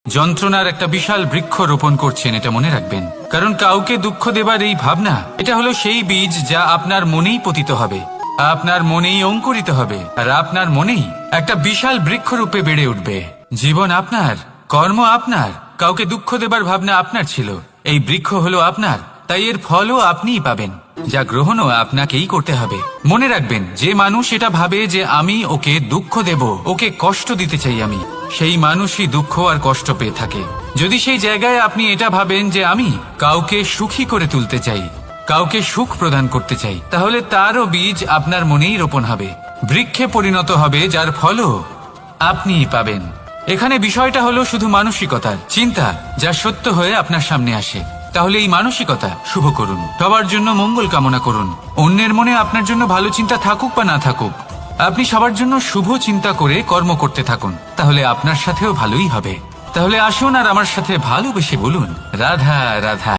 যন্ত্রণার একটা বিশাল বৃক্ষ রোপণ করছেন, এটা মনে রাখবেন। কারণ কাউকে দুঃখ দেবার এই ভাবনা, এটা হলো সেই বীজ যা আপনার মনেই পতিত হবে, আপনার মনেই অঙ্কুরিত হবে, আর আপনার মনেই একটা বিশাল বৃক্ষরূপে বেড়ে উঠবে। জীবন আপনার, কর্ম আপনার, কাউকে দুঃখ দেবার ভাবনা আপনার ছিল, এই বৃক্ষ হলো আপনার, তাই এর ফলও আপনিই পাবেন, যা গ্রহণও আপনাকেই করতে হবে। মনে রাখবেন, যে মানুষ এটা ভাবে যে আমি ওকে দুঃখ দেব, ওকে কষ্ট দিতে চাই আমি, সেই মানুষই দুঃখ আর কষ্ট পেয়ে থাকে। যদি সেই জায়গায় আপনি এটা ভাবেন যে আমি কাউকে সুখী করে তুলতে চাই, কাউকে সুখ প্রদান করতে চাই, তাহলে তারও বীজ আপনার মনেই রোপণ হবে, বৃক্ষে পরিণত হবে, যার ফলও আপনিই পাবেন। এখানে বিষয়টা হলো শুধু মানসিকতার চিন্তা, যা সত্য হয়ে আপনার সামনে আসে। তাহলে এই মানসিকতা শুভ করুন, সবার জন্য মঙ্গল কামনা করুন। অন্যের মনে আপনার জন্য ভালো চিন্তা থাকুক বা না থাকুক, আপনি সবার জন্য শুভ চিন্তা করে কর্ম করতে থাকুন, তাহলে আপনার সাথেও ভালোই হবে। তাহলে আসুন আর আমার সাথে ভালোবেসে বলুন, রাধা রাধা।